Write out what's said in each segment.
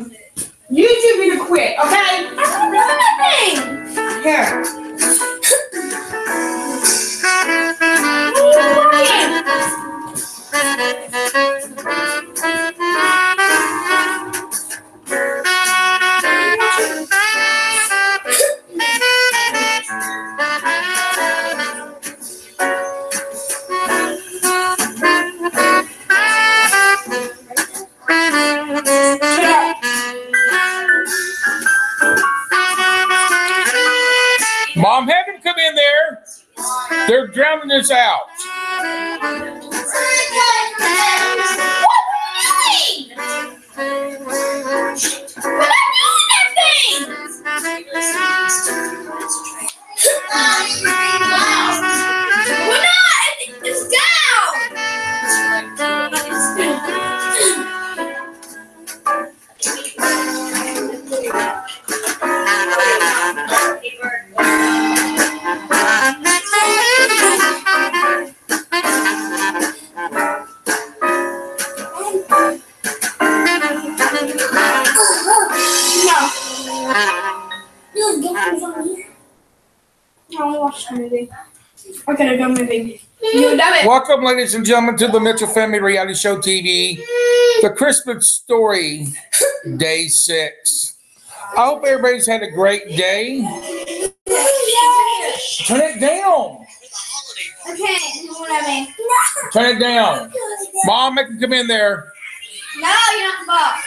YouTube need to quit, okay? I don't know nothing. Here. Mom, have him come in there. They're drowning us out. I gotta go moving. You done it. Welcome, ladies and gentlemen, to the Mitchell Family Reality Show TV, the Christmas Story, Day 6. I hope everybody's had a great day. Turn it down. Okay, whatever. Turn it down. Mom, make him come in there. No, you're not the boss.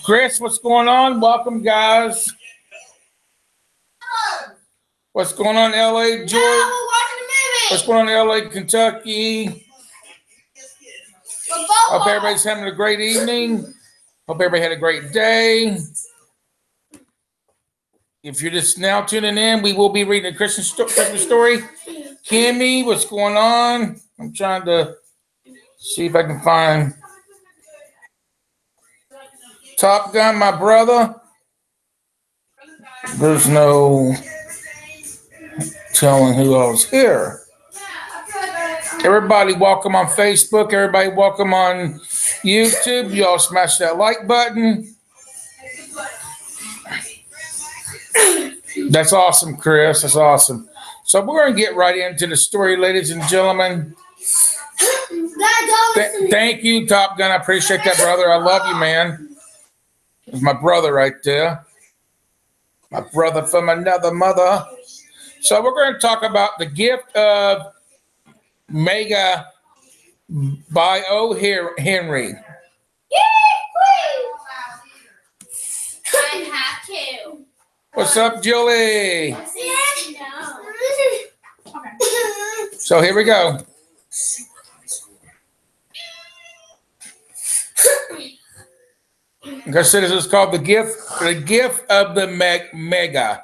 Chris, what's going on? Welcome, guys. What's going on, LA, Georgia? No, we're watching the movie. What's going on in LA, Kentucky? Hope everybody's having a great evening. Hope everybody had a great day. If you're just now tuning in, we will be reading a Christmas story. Kimmy, what's going on? I'm trying to see if I can find Top Gun, my brother. There's no telling who else here. Everybody welcome on Facebook. Everybody welcome on YouTube. Y'all smash that like button. That's awesome, Chris. That's awesome. So we're going to get right into the story, ladies and gentlemen. Thank you, Top Gun. I appreciate that, brother. I love you, man. There's my brother right there. My brother from another mother. So we're going to talk about The Gift of Mega by O. Henry. I have to. What's up, Julie? So here we go. Like I said, this is called The Gift of the Mega.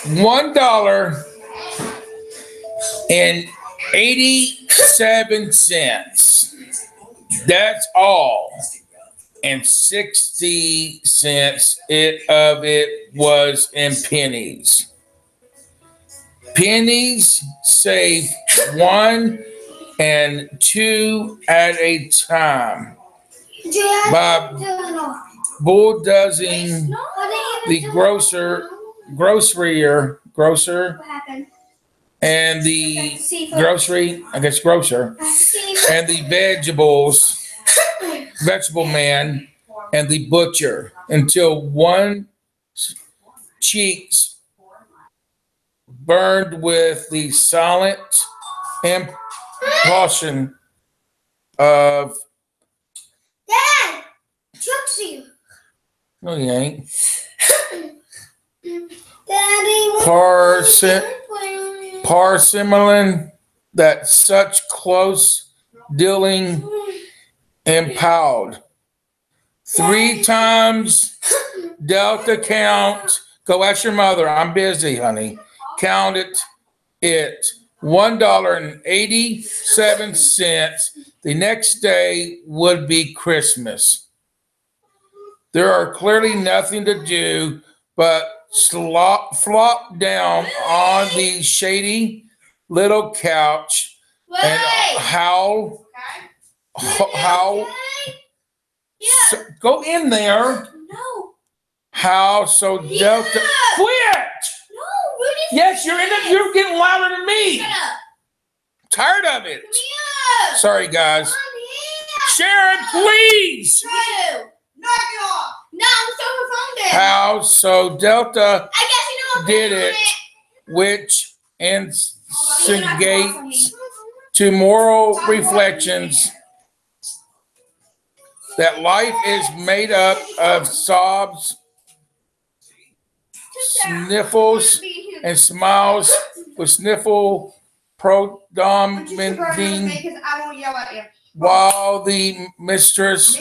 $1.87. That's all. And 60 cents of it was in pennies. Pennies save 1 and 2 at a time by bulldozing the grocer and the grocer and the vegetable man and the butcher until one cheeks burned with the silent impulsion of Dad, Chuck's you. No, he ain't. Daddy, Parsimilin that such close dealing impaled. 3 times delta count. Go ask your mother. I'm busy, honey. Count it. $1.87. The next day would be Christmas. There are clearly nothing to do but flop down on the shady little couch and howl So, go in there. No. How so Delta? Quit! No, Rudy. Yes, you're getting louder than me. Shut up. Tired of it. Come here. Sorry, guys. Come Sharon, please. here. Knock it off. No, I'm still on the phone there. How so Delta I guess you know what did it, which instigates to moral reflections that life is made up of sobs, sniffles, and smiles, with sniffle predominating while the mistress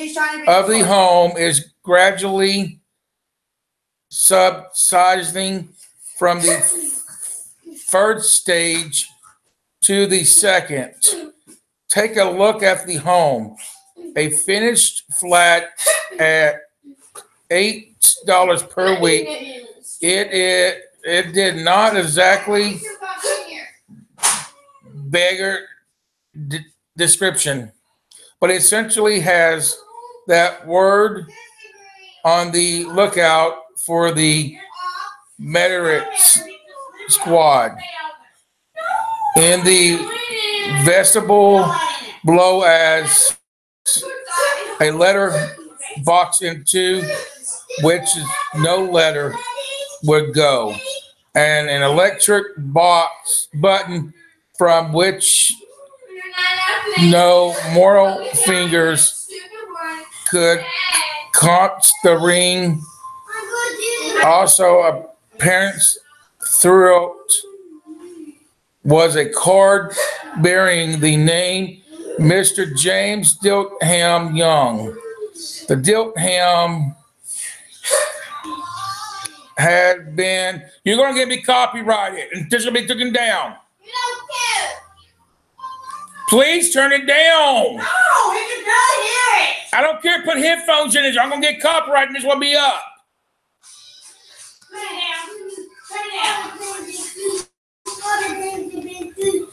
of the home is gradually subsiding from the first stage to the second. Take a look at the home. A finished flat at $8 per week. It did not exactly beggar description, but essentially has that word on the lookout for the Meteorites squad. In the vestibule below as a letter box into which no letter would go, and an electric box button from which no mortal fingers could conch the ring. Also apparent throughout was a card bearing the name Mr. James Diltham Young. The Diltham had been, you're going to get me copyrighted and this will be taken down. You don't care. Please turn it down. No, you can barely hear it. I don't care. Put headphones in it. I'm going to get copyrighted and this will be up. Turn it down. Turn it down.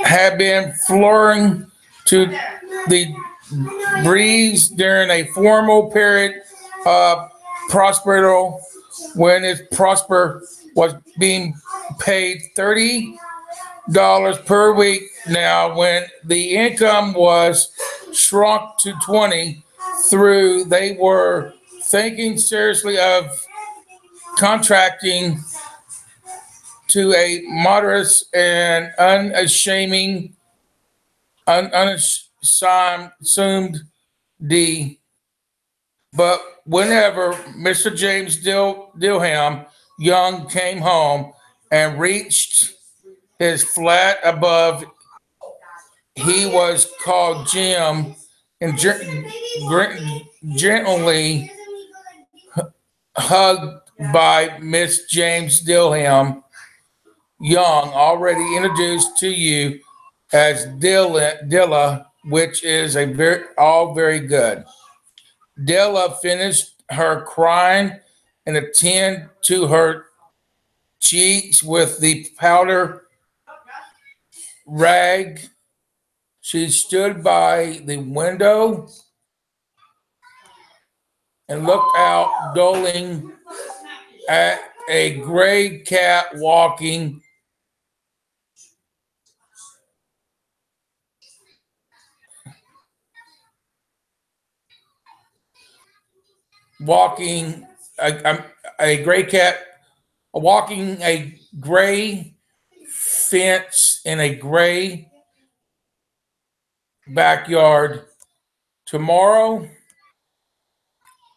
Had been flooring to the breeze during a formal period of prosperity when its prosper was being paid $30 per week. Now, when the income was shrunk to 20 through, they were thinking seriously of contracting to a modest and unassumed D. But whenever Mr. James Diltham Young came home and reached his flat above, he was called Jim and gently hugged by Miss James Diltham Young, already introduced to you as Dilla, which is all very good. Dilla finished her crying and attended to her cheeks with the powder rag. She stood by the window and looked out, doling at a gray cat walking a gray cat walking a gray fence in a gray backyard. Tomorrow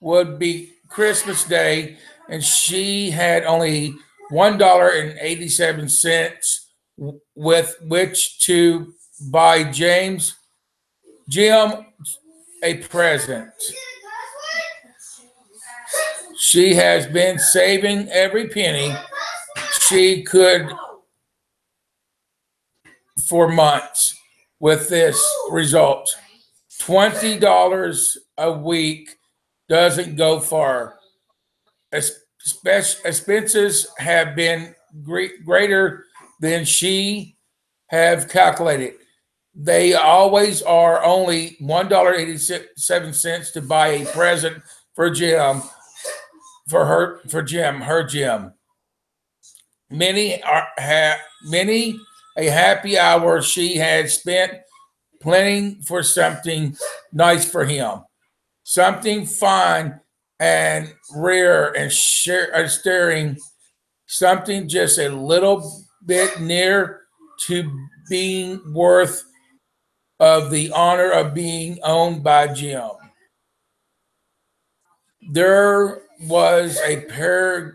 would be Christmas Day, and she had only $1.87 with which to buy Jim a present. She has been saving every penny she could for months. With this result, $20 a week doesn't go far. Expenses have been greater than she have calculated. They always are only $1.87 to buy a present for Jim, her Jim. Many a happy hour she had spent planning for something nice for him, something fine and rare and stirring, something just a little bit near to being worth of the honor of being owned by Jim. There was a pair of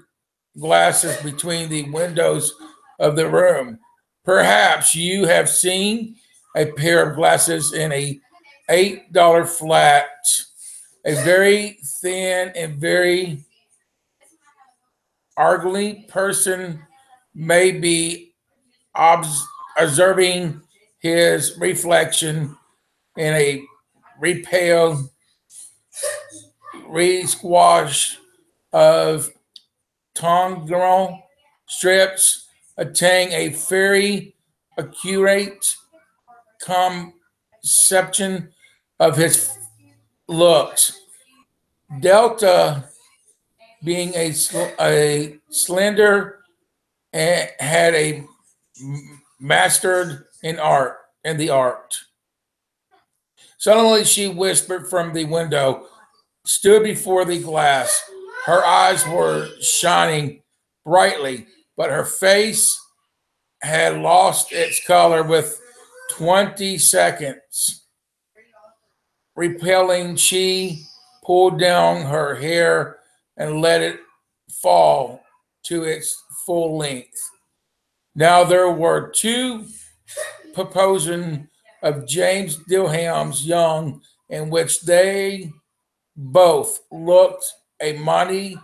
glasses between the windows of the room. Perhaps you have seen a pair of glasses in a $8 flat, a very thin and very ugly person may be observing his reflection in a repale re-squash of Tongron strips, attain a very accurate conception of his looks. Delta, being a slender, and had a mastered in the art. Suddenly she whispered from the window, stood before the glass. Her eyes were shining brightly, but her face had lost its color with 20 seconds. Repelling, she pulled down her hair and let it fall to its full length. Now there were two propositions of James Dilham's young in which they both looked a mighty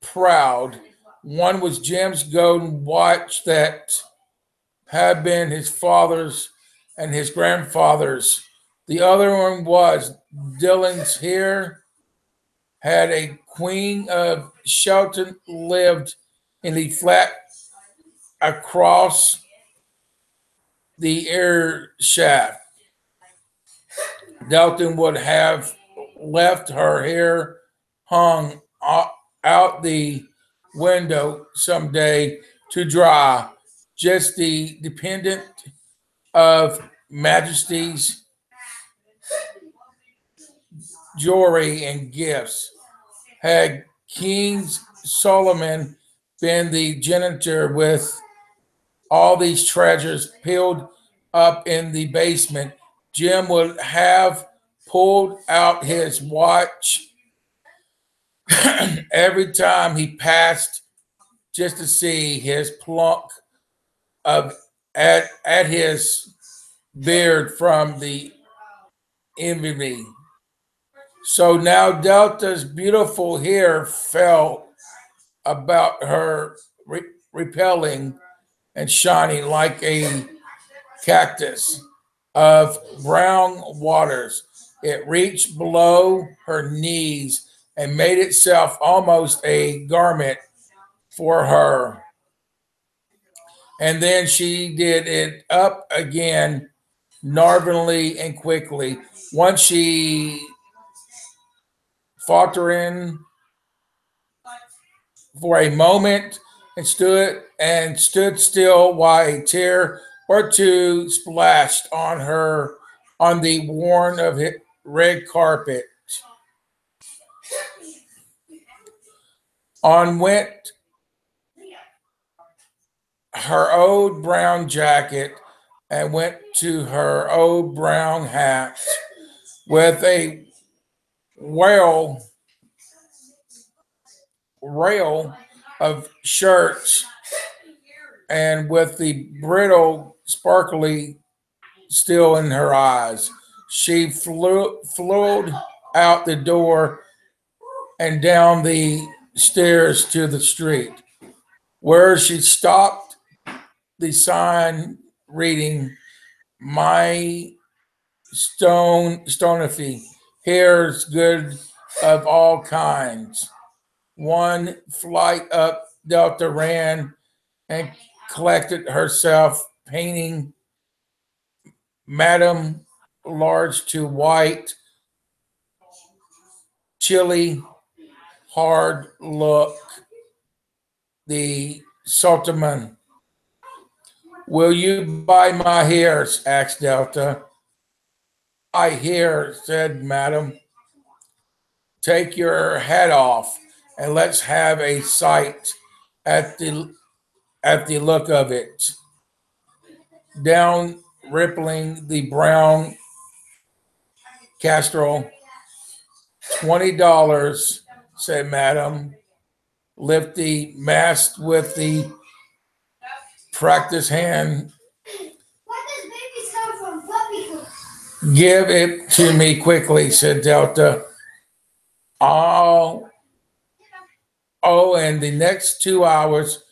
proud. One was Jim's golden watch that had been his father's and his grandfather's. The other one was Dylan's hair had a queen of Shelton lived in the flat across the air shaft. Delton would have left her hair hung out the window someday to dry. Just the dependent of Majesty's jewelry and gifts. Had King Solomon been the janitor with all these treasures piled up in the basement, Jim would have pulled out his watch every time he passed just to see his plunk of at his beard from the envy. So now Delta's beautiful hair fell about her, repelling and shining like a cactus of brown waters. It reached below her knees and made itself almost a garment for her. And then she did it up again, nervously and quickly. Once she faltering for a moment and stood still while a tear or two splashed on the worn of red carpet. On went her old brown jacket and went to her old brown hat with a rail of shirts and with the brittle sparkly still in her eyes. She flew out the door and down the stairs to the street, where she stopped the sign reading, "My Stonefy, hair's good of all kinds." One flight up, Delta ran and collected herself, painting Madam, large to white, chilly, hard look. The Sultaman. Will you buy my hairs? Asked Delta. I hear, said Madam. Take your hat off and let's have a sight at the look of it. Down rippling the brown castrol. $20, said Madam. Lift the mask with the practice hand. What does babies come from? Puppy. Give it to me quickly, said Delta. Oh, and the next 2 hours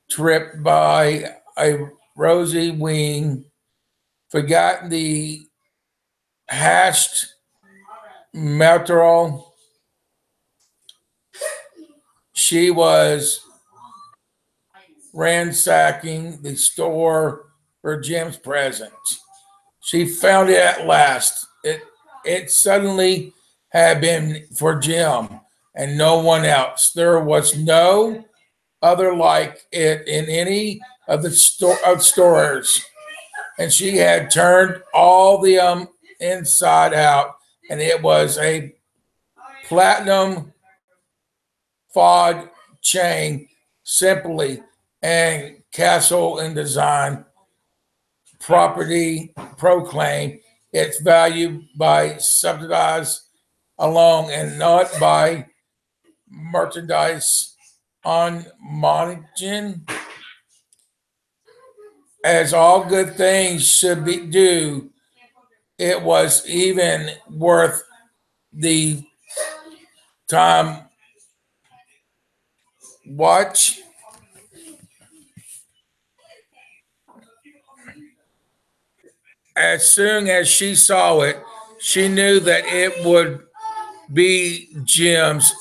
tripped by a rosy wing, forgotten the hashed mackerel. She was ransacking the store for Jim's present. She found it at last. It suddenly had been for Jim and no one else. There was no other like it in any of the stores. And she had turned all the inside out, and it was a platinum fod chain, simply, and castle in design. Property proclaimed its value by subsidized alone and not by merchandise on margin. As all good things should be due, it was even worth the time. Watch. As soon as she saw it, she knew that it would be Jim's.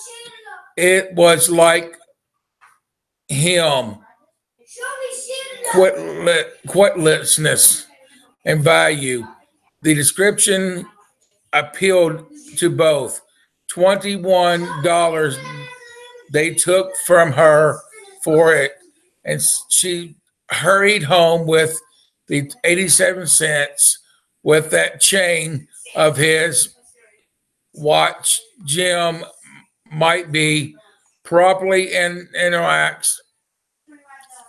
It was like him, quitlessness and value. The description appealed to both. $21 they took from her for it, and she hurried home with the 87 cents with that chain of his. Watch Jim might be properly interacts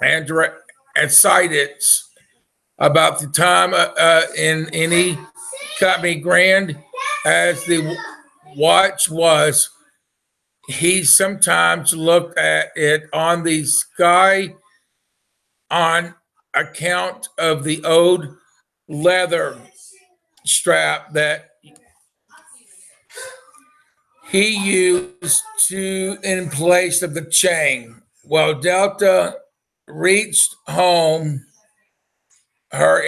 and cited about the time in any company grand as the watch was. He sometimes looked at it on the sky on account of the old leather strap that he used to in place of the chain. Well, Delta reached home. Her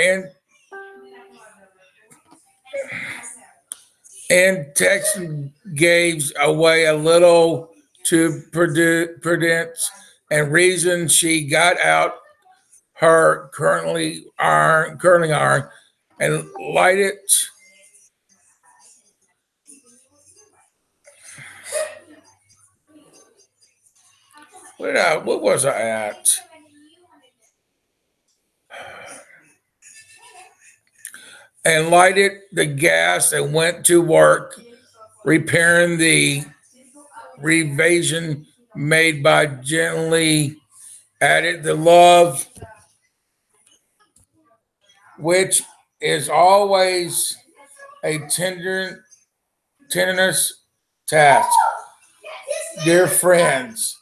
in text gave away a little to prudence and reason. She got out her curling iron and lighted what was I at? And lighted the gas and went to work repairing the revision made by gently added the love, which is always a tenderness task. Dear friends,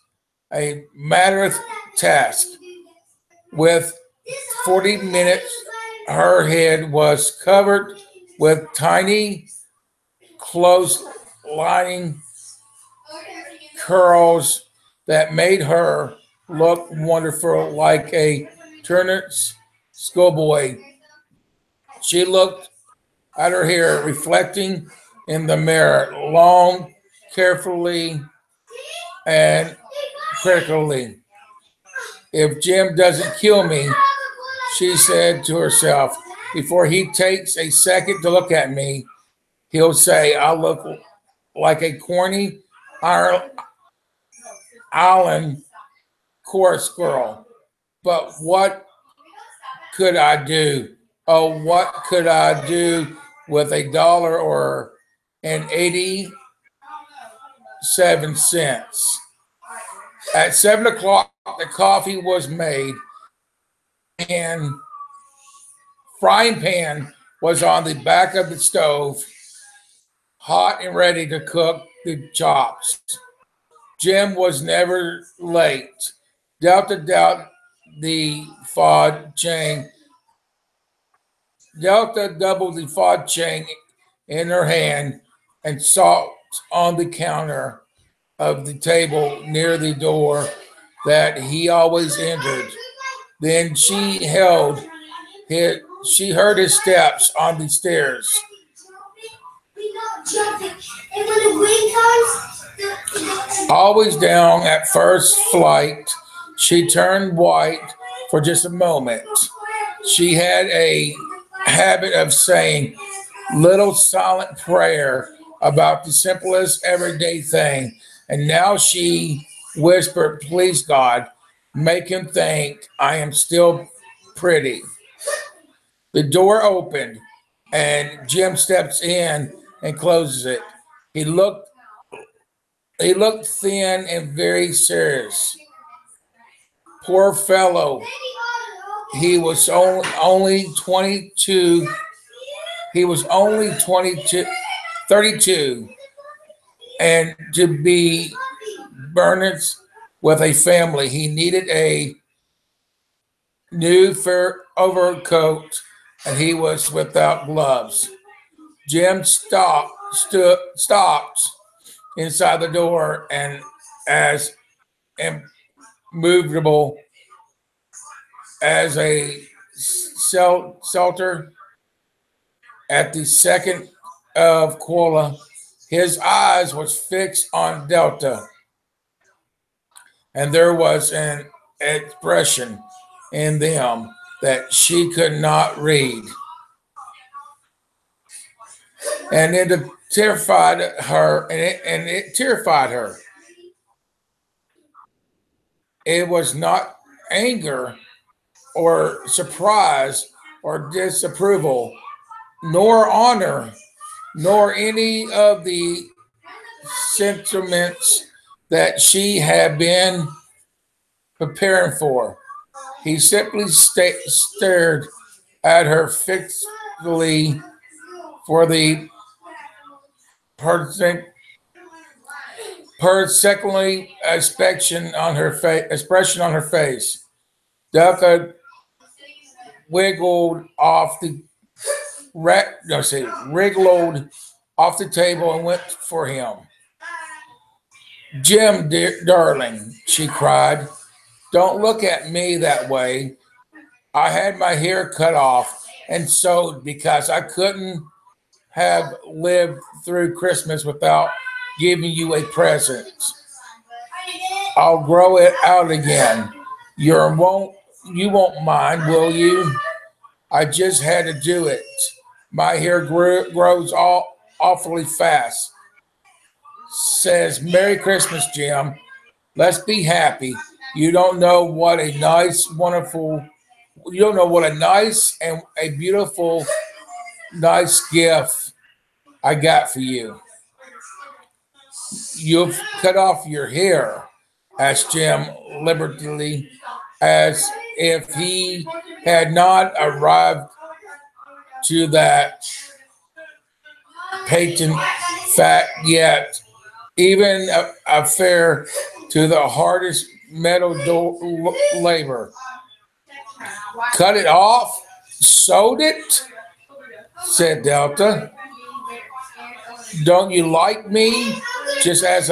a matter of task. With 40 minutes, her head was covered with tiny, close lining curls that made her look wonderful like a turnip schoolboy. She looked at her hair reflecting in the mirror long, carefully, and critically. If Jim doesn't kill me, she said to herself, before he takes a second to look at me, he'll say, I look like a corny island chorus girl. But what could I do? Oh, what could I do with $1 or an 87 cents? At 7 o'clock, the coffee was made and frying pan was on the back of the stove, hot and ready to cook the chops. Jim was never late. Delta the fod chain. Delta doubled the fod chain in her hand and salt on the counter of the table near the door that he always entered. Then she heard his steps on the stairs. Always down at first flight, she turned white for just a moment. She had a habit of saying little silent prayer about the simplest everyday thing, and now she whispered, please God, make him think I am still pretty. The door opened and Jim steps in and closes it. He looked thin and very serious. Poor fellow. He was only 22. He was only 32. And to be burdened with a family, he needed a new fur overcoat, and he was without gloves. Jim stopped inside the door and as immovable as a shelter at the second of cola. His eyes was fixed on Delta, and there was an expression in them that she could not read. And it terrified her, and it terrified her. It was not anger or surprise or disapproval, nor honor, nor any of the sentiments that she had been preparing for. He simply stared at her fixedly for the secondly expression on her face. Delta wriggled off the table and went for him. Jim, darling, she cried, don't look at me that way. I had my hair cut off and sewed because I couldn't have lived through Christmas without giving you a present. I'll grow it out again. You won't mind, will you? I just had to do it. My hair grows awfully fast. Says, Merry Christmas, Jim. Let's be happy. You don't know what a nice and a beautiful, nice gift I got for you. You've cut off your hair, asked Jim liberally, as if he had not arrived to that patent fact yet. Even a fair to the hardest metal labor. Cut it off? Sewed it? Said Delta. Don't you like me? Just as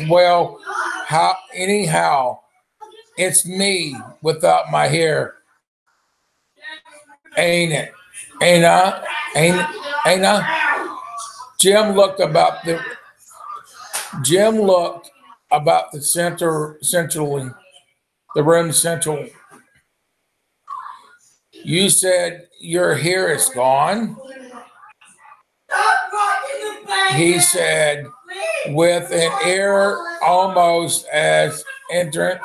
well. How anyhow? It's me without my hair. Ain't it? Ain't I? Ain't I? Jim looked about the room central. You said your hair is gone. He said with an air almost as entrance.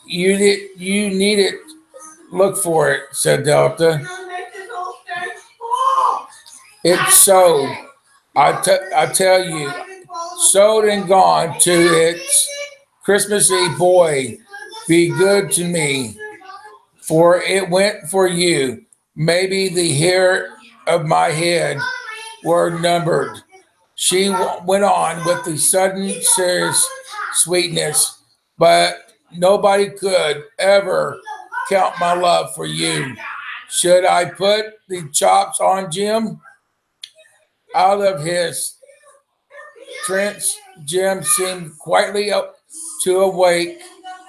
You need it. Look for it, said Delta. It's sewed. I tell you, sewed and gone to its Christmas Eve. Boy, be good to me, for it went for you. Maybe the hair of my head were numbered. She went on with the sudden serious sweetness, but nobody could ever count my love for you. Should I put the chops on Jim? Out of his trance, Jim seemed quietly up to awake.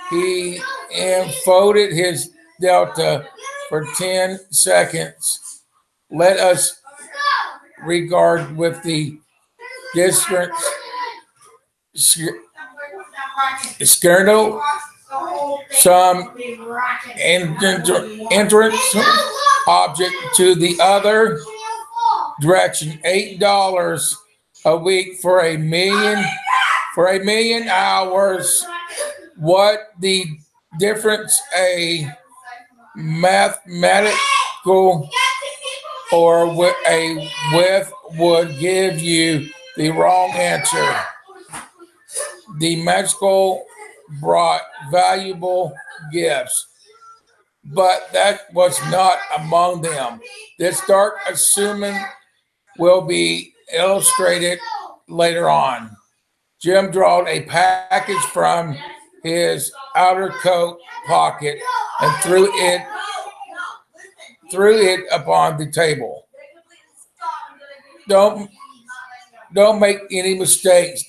He enfolded his Delta for 10 seconds. Let us regard with the distant scandal some entrance object to the other direction. $8 a week for a million hours. What the difference a mathematical or a with would give you the wrong answer. The magical brought valuable gifts, but that was not among them. This dark assuming will be illustrated later on. Jim drawed a package from his outer coat pocket and threw it upon the table. Don't make any mistakes,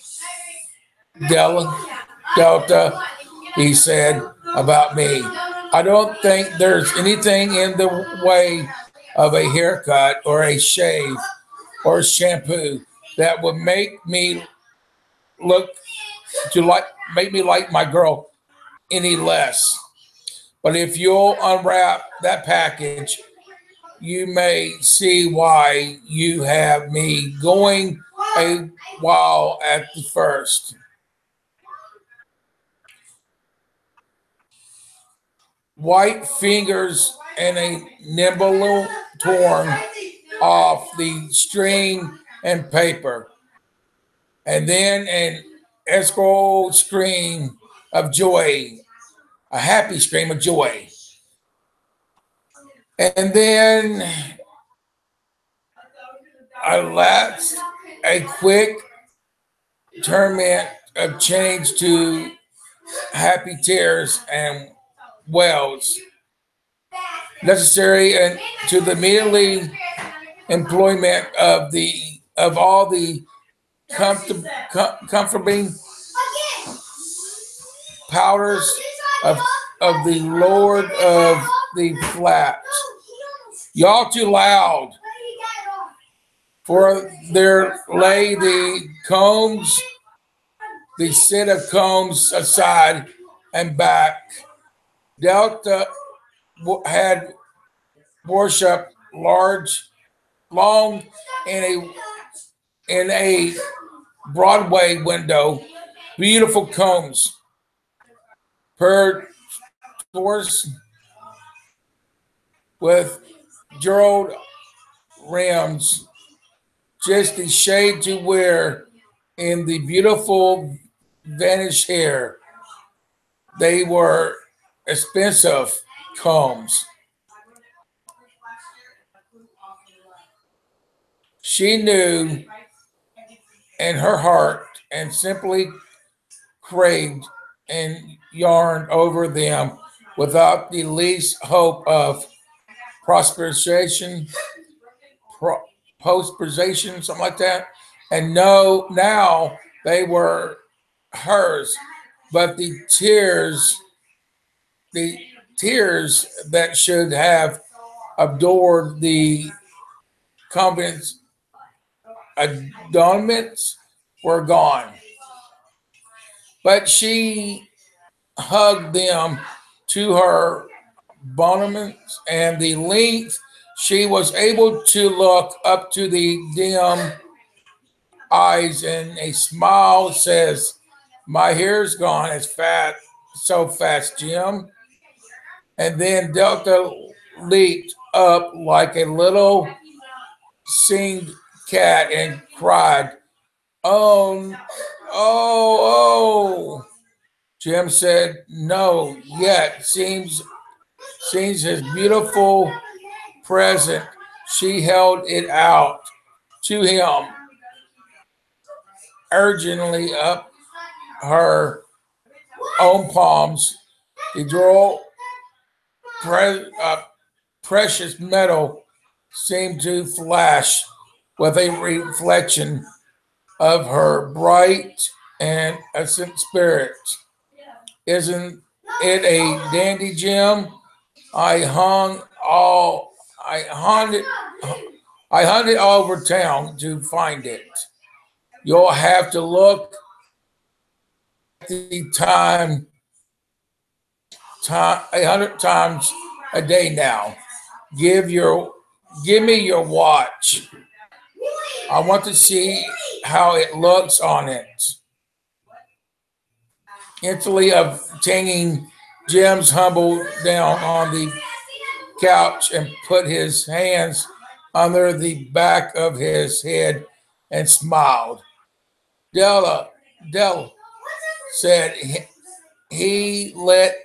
Delta, he said, about me. I don't think there's anything in the way of a haircut or a shave or shampoo that would make me like my girl any less. But if you'll unwrap that package, you may see why you have me going a while at the first. White fingers and a nimble torn off the string and paper, and then an escrow scream of joy, a happy scream of joy. And then I lapsed a quick torment of change to happy tears and wells necessary and to the immediately employment of all the comforting powders of the Lord of the Flats. Y'all too loud. For there lay the combs, the set of combs aside and back. Delta had worshipped long in a Broadway window, beautiful combs, per horse with jeweled rims, just the shade to wear in the beautiful vanished hair. They were expensive combs. She knew in her heart and simply craved and yearned over them without the least hope of prosperation, post-preservation, something like that. And no, now they were hers, but the tears that should have adored the convent's adornments were gone. But she hugged them to her bonuments and the length. She was able to look up to the dim eyes, and a smile says, "My hair's gone as fast, so fast, Jim." And then Delta leaped up like a little singed cat and cried, "Oh, oh, oh." Jim said, "No, yet." Seems his beautiful present. She held it out to him urgently up her own palms. The droll precious metal seemed to flash with a reflection of her bright and innocent spirit. Isn't it a dandy, Jim? I hung all I hunted I hunted all over town to find it. You'll have to look at the time 100 times a day now. Give your give me your watch. I want to see how it looks on it. Instantly obtaining, Jim's humbled down on the couch and put his hands under the back of his head and smiled. Della said he let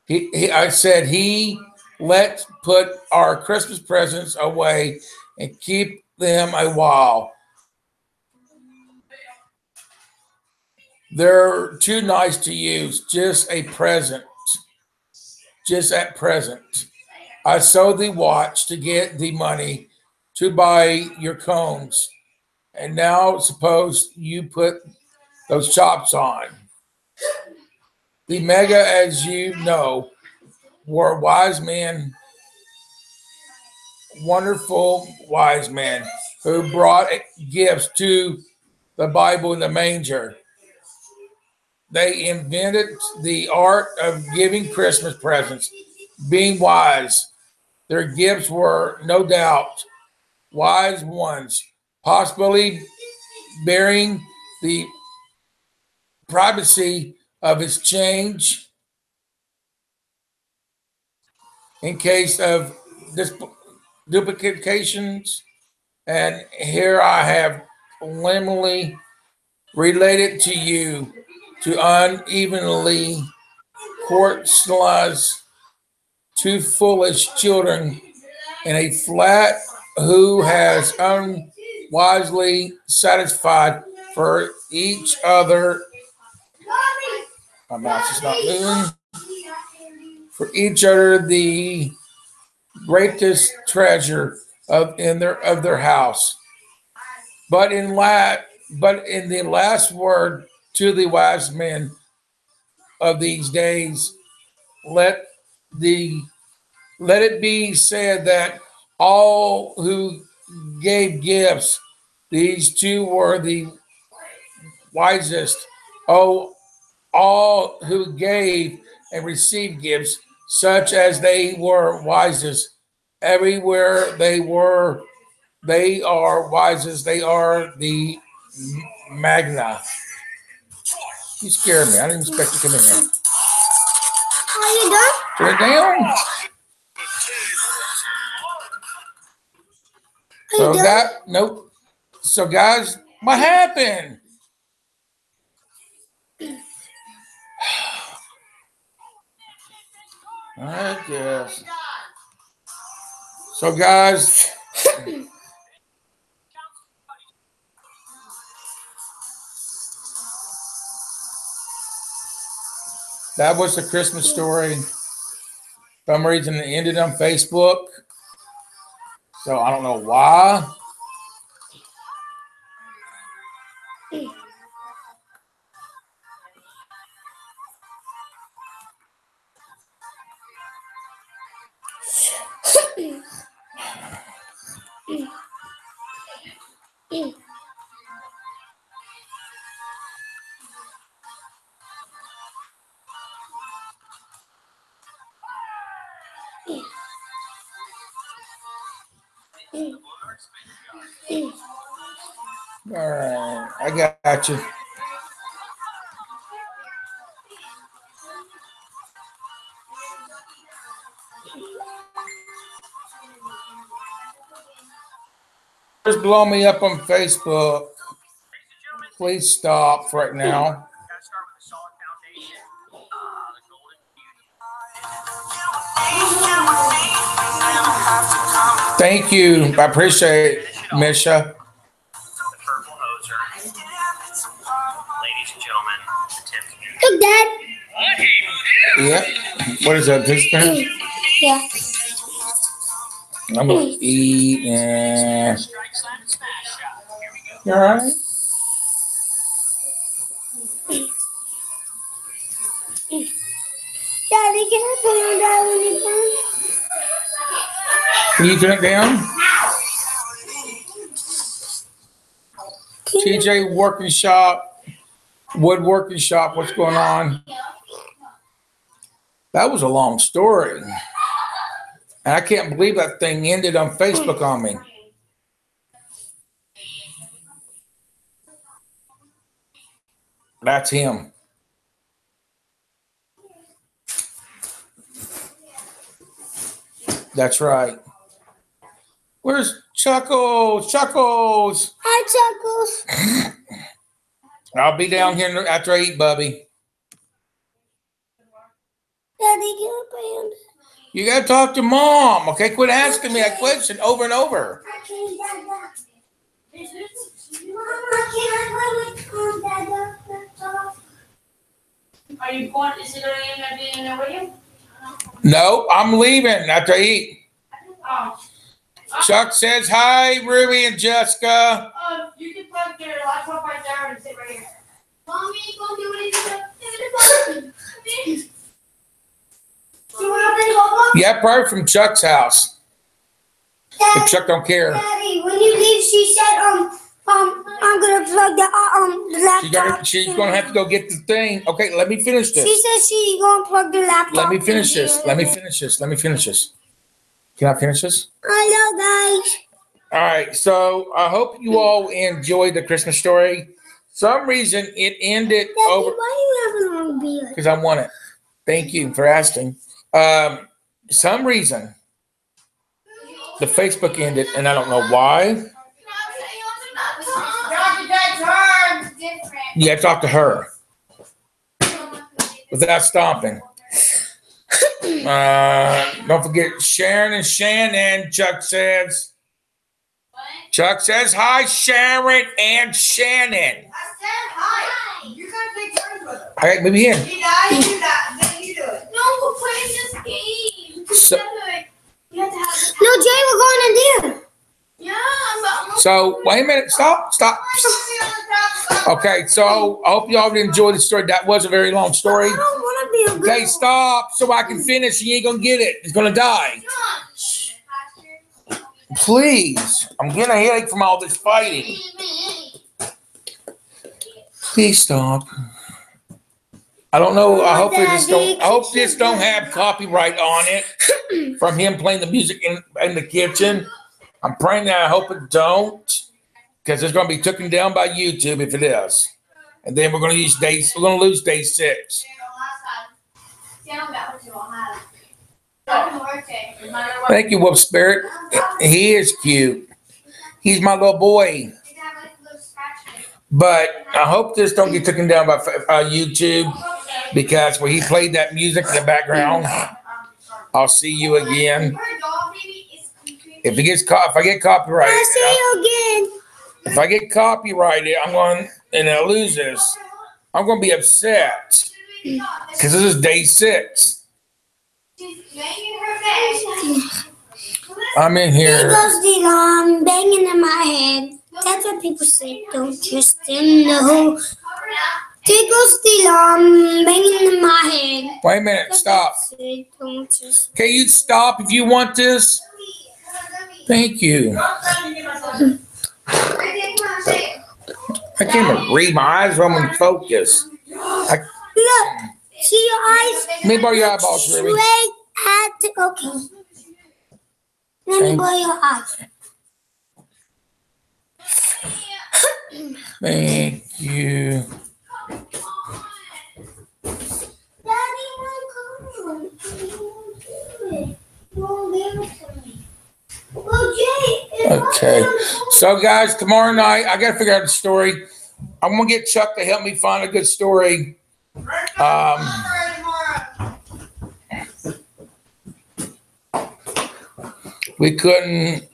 I said he let's put our Christmas presents away and keep them a while. They're too nice to use. Just a present. Just at present. I sold the watch to get the money to buy your combs. And now suppose you put those chops on. The mega, as you know, were wise men, wonderful wise men who brought gifts to the Bible in the manger. They invented the art of giving Christmas presents, being wise. Their gifts were, no doubt, wise ones, possibly bearing the privacy of its change in case of duplications. And here I have liminally related to you to unevenly courtslize two foolish children in a flat who has unwisely satisfied for each other. My mouse is not moving. For each other, the greatest treasure of their house. But in the last word to the wise men of these days, let the let it be said that all who gave gifts, these two were the wisest. Oh, all who gave and received gifts, such as they were wisest. Everywhere they are wisest. They are the magna. You scared me. I didn't expect you to come in here. Are you done? Turn it down. So nope. So guys, what happened? I guess. So guys, that was the Christmas story. For some reason it ended on Facebook. So I don't know why. All right, I got you. Just blow me up on Facebook. Please stop right now. Thank you. I appreciate it, Misha. Ladies and gentlemen, Look, Dad. Yep. What is that? This thing? Yeah. I'm gonna eat and. You all right? Daddy, can I put on that when Can you turn it down? TJ working shop, woodworking shop. What's going on? That was a long story. And I can't believe that thing ended on Facebook on me. That's him. That's right. Where's Chuckles? Chuckles. Hi, Chuckles. I'll be down here after I eat, Bubby. Daddy, can I put on that? You got to talk to Mom, okay? Quit asking me that question over and over. Are you going? Is it going to be in there with you? No, I'm leaving after I eat. Oh. Chuck says hi, Ruby and Jessica. You can plug your laptop right there and sit right here. Mommy, go do anything. Yeah, probably from Chuck's house. If Chuck don't care. Daddy, when you leave, she said, I'm gonna plug the laptop. She's gonna have to go get the thing. Okay, let me finish this. She said she's gonna plug the laptop. Let me finish this. Let me finish this. Let me finish this. Can I finish this? Hello, guys. All right. So I hope you all enjoyed the Christmas story. Some reason it ended Daddy, over why do you have a long beard? because I want it. Thank you for asking. Some reason the Facebook ended, and I don't know why. You have to talk to her without stomping. Don't forget Sharon and Shannon, Chuck says. Chuck says hi, Sharon and Shannon. I said hi. You gotta take turns with her. All right, move in. You do that. Then you do it. No, we're playing this game. So, You have to have no, Jay, we're going in there. Yeah, so wait a minute. Stop. Okay, so I hope y'all enjoyed the story. That was a very long story. I don't want to be a girl. Okay, stop so I can finish. You ain't gonna get it. It's gonna die. Please. I'm getting a headache from all this fighting. Please stop. I don't know. I hope this don't have copyright on it from him playing the music in the kitchen. I'm praying that I hope it don't, because it's going to be taken down by YouTube if it is. And then we're going to lose day 6. Thank you, Wolf Spirit. He is cute. He's my little boy. But I hope this don't get taken down by YouTube, because when he played that music in the background, I'll see you again. If it gets if I get copyrighted, I'll see you again. if I get copyrighted, I'm going and I lose this. I'm going to be upset because this is day 6. I'm in Here here. goes the alarm banging in my head. That's what people say. Don't trust them, no. There goes the alarm banging in my head. Wait a minute. Stop. Don't trust. Can you stop if you want this? Thank you. I can't even read. My eyes are on focus. Look, see your eyes? Let me borrow your eyeballs, Ruby. Straight at the, okay. Let me borrow your eyes. Thank you. Daddy won't come. He won't do it. He won't give it to me. Well, Jay, Okay. So, guys, tomorrow night, I got to figure out the story. I'm going to get Chuck to help me find a good story. We couldn't.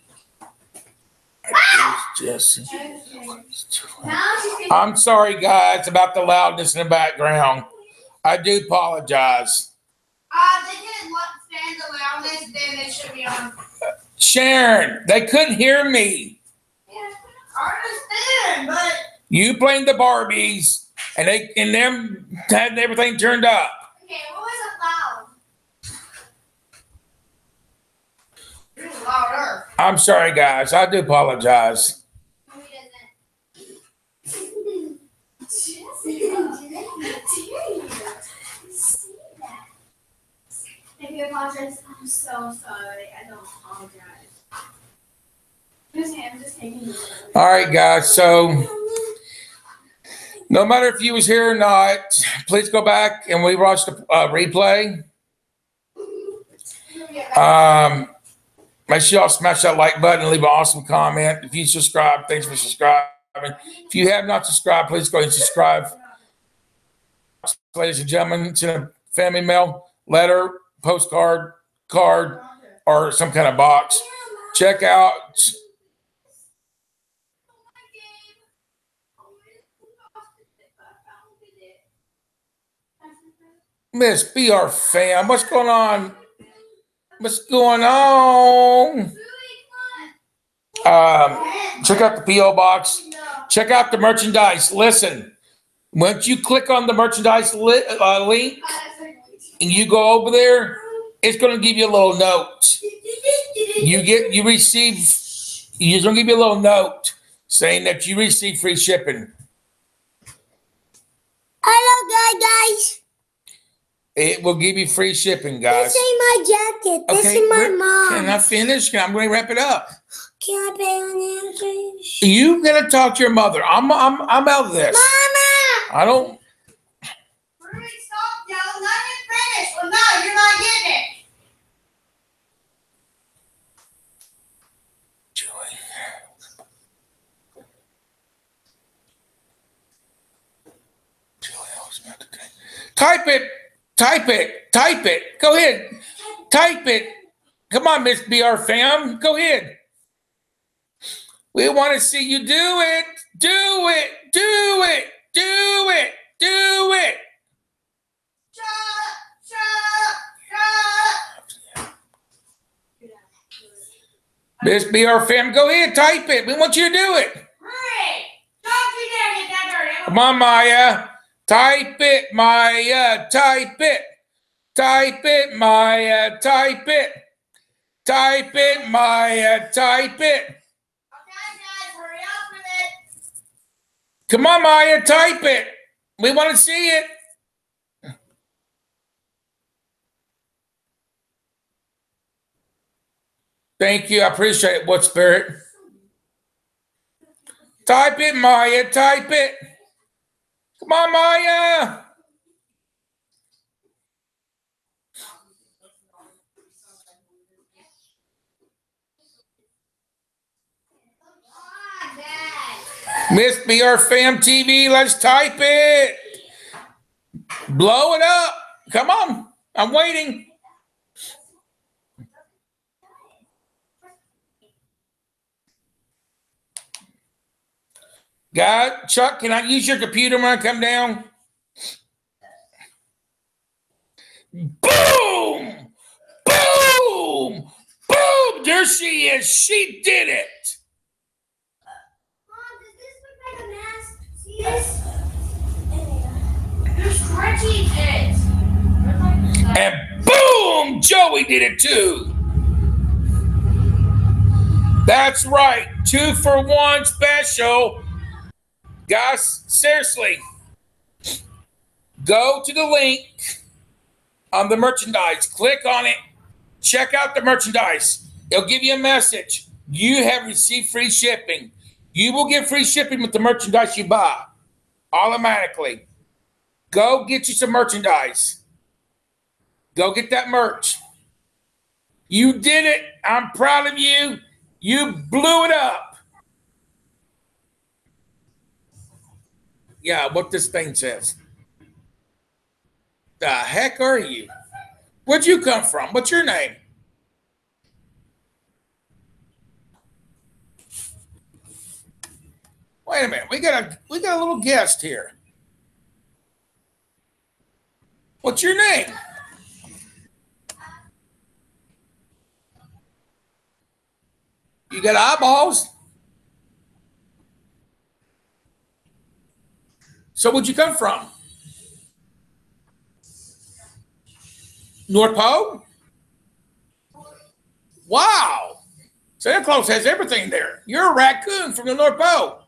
I'm sorry, guys, about the loudness in the background. I do apologize. They didn't stand the loudness, then they should be on. Sharon, they couldn't hear me. Yeah, I understand, but You playing the Barbies, and them had everything turned up. okay, what was it loud? It was louder. I'm sorry, guys. I do apologize. No, he doesn't. If you apologize, I'm so sorry. I don't apologize. I'm just taking it. All right, guys. So, no matter if you was here or not, please go back and we watch the replay. Make sure y'all smash that like button and leave an awesome comment. If you subscribe, thanks for subscribing. If you have not subscribed, please go ahead and subscribe. Ladies and gentlemen, send a family mail, letter, postcard, card, or some kind of box. Check out Miss BR Fam. What's going on? What's going on? Check out the P.O. box. Check out the merchandise. Listen, once you click on the merchandise link and you go over there, it's going to give you a little note. He's going to give you a little note saying that you receive free shipping. Hello, guys. It will give you free shipping, guys. This ain't my jacket. This is my mom. Can I finish? I'm going to wrap it up. Can I pay on the You got to talk to your mother. I'm out of this. Mama! I don't. Ruby, stop yelling. Let him finish. Well, no, you're not getting it. Type it. Go ahead. Type it. Come on, Miss BR Fam. Go ahead. We want to see you do it. Do it. Miss BR Fam, go ahead. Type it. We want you to do it. Hurry. Don't you dare get that dirty. Come on, Maya. Type it, Maya. Type it, Maya. Type it, Maya. Type it. Okay, guys, hurry up with it. Come on, Maya. Type it. We want to see it. Thank you. I appreciate it. What spirit? Type it, Maya. Type it. Come on, Maya. Miss BR Fam TV, let's type it. Blow it up. Come on. I'm waiting. God, Chuck, can I use your computer when I come down? Boom! Boom! Boom! There she is. She did it. Mom, does this look like a mask? See this? You're stretching it. And boom! Joey did it too. That's right. 2-for-1 special. Guys, seriously, go to the link on the merchandise. Click on it. Check out the merchandise. It'll give you a message. You have received free shipping. You will get free shipping with the merchandise you buy automatically. Go get you some merchandise. Go get that merch. You did it. I'm proud of you. You blew it up. Yeah, what this thing says. The heck are you? Where'd you come from? What's your name? Wait a minute. We got a little guest here. What's your name? You got eyeballs? So where'd you come from? North Pole? Wow. Santa Claus has everything there. You're a raccoon from the North Pole.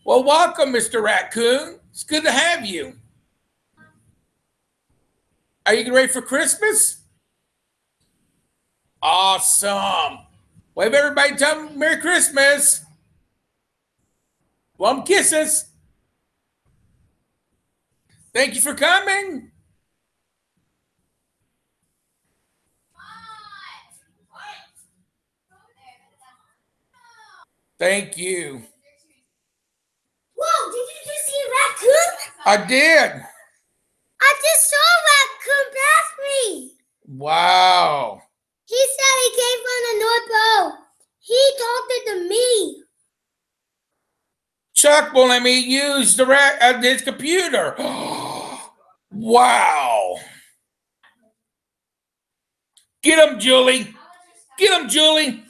Well, welcome, Mr. Raccoon. It's good to have you. Are you ready for Christmas? Awesome. Wave everybody, tell them Merry Christmas. Well, kisses. Thank you for coming. Thank you. Whoa, did you just see a raccoon? I did. I just saw a raccoon pass me. Wow. He said he came from the North Pole. He talked to me. Chuck won't let me use his computer. Wow. Get him, Julie. Get him, Julie.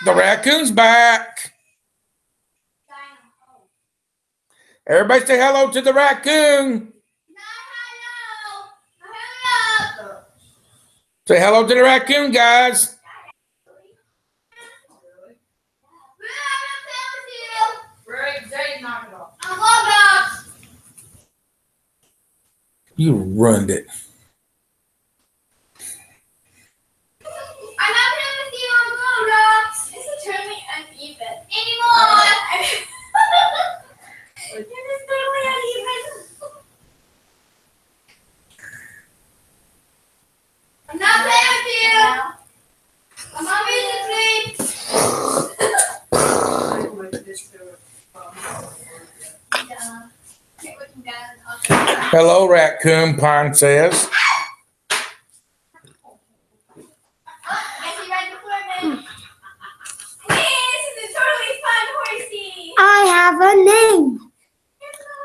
The raccoon's back. Everybody say hello to the raccoon. Say hello to the raccoon, guys. You ruined it. I'm not playing with you on Roblox. This is totally uneven. Anymore! This is totally uneven. I'm not playing with you. I'm on music. Hello, raccoon, Pine says. I have a name.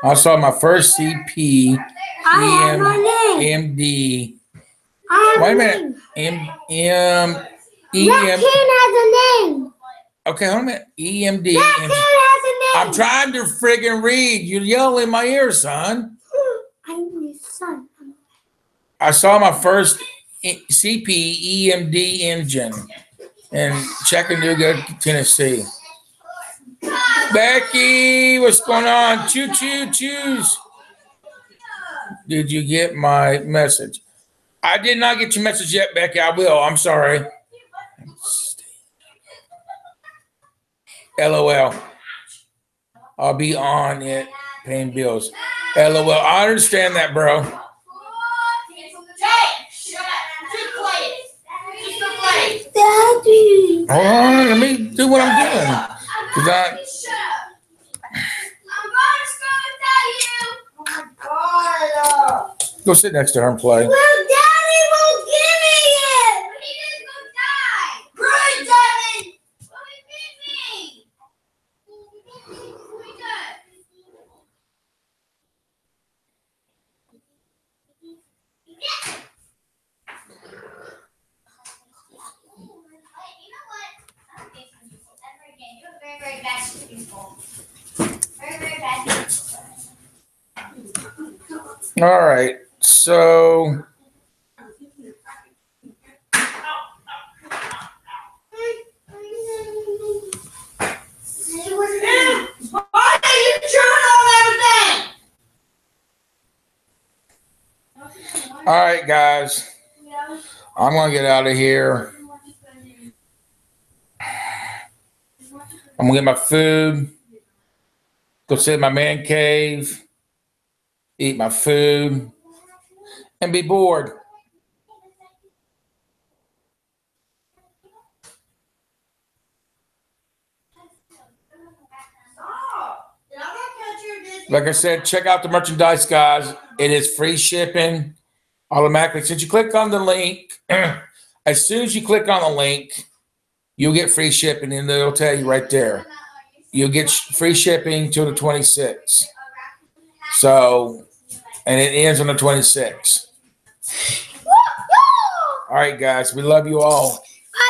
I saw my first CP, I have a name. MD. I have Wait a a minute. name. EM. Raccoon has a name. Okay, hold on a minute. EMD. Raccoon has a name. I'm trying to friggin' read. You yell in my ear, son. I'm your son. I saw my first CP EMD engine in Chattanooga, Tennessee. Becky, what's going on? Choo choo choose. Did you get my message? I did not get your message yet, Becky. I will. I'm sorry. LOL. I'll be on it paying bills. LOL. I understand that, bro. Daddy. Hold on. Let me do what I'm doing. Go sit next to her and play. Well, Daddy won't give me it. He just gonna die. Right, Daddy. What do you mean? Very bad people. Very bad people. All right. So All right, guys. I'm going to get out of here. I'm going to get my food. Go sit in my man cave. Eat my food. And be bored. Like I said, check out the merchandise, guys. It is free shipping automatically. Since you click on the link, as soon as you click on the link, you'll get free shipping, and it'll tell you right there. You'll get free shipping till the 26th. So, and it ends on the 26th. All right, guys. We love you all.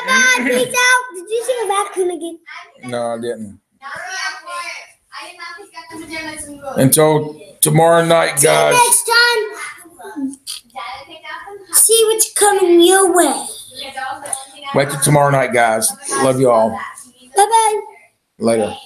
Bye-bye. Peace out. Did you see a raccoon again? No, I didn't. Until tomorrow night, guys. Next time, see what's coming your way. Wait till tomorrow night, guys. Love you all. Bye-bye. Later.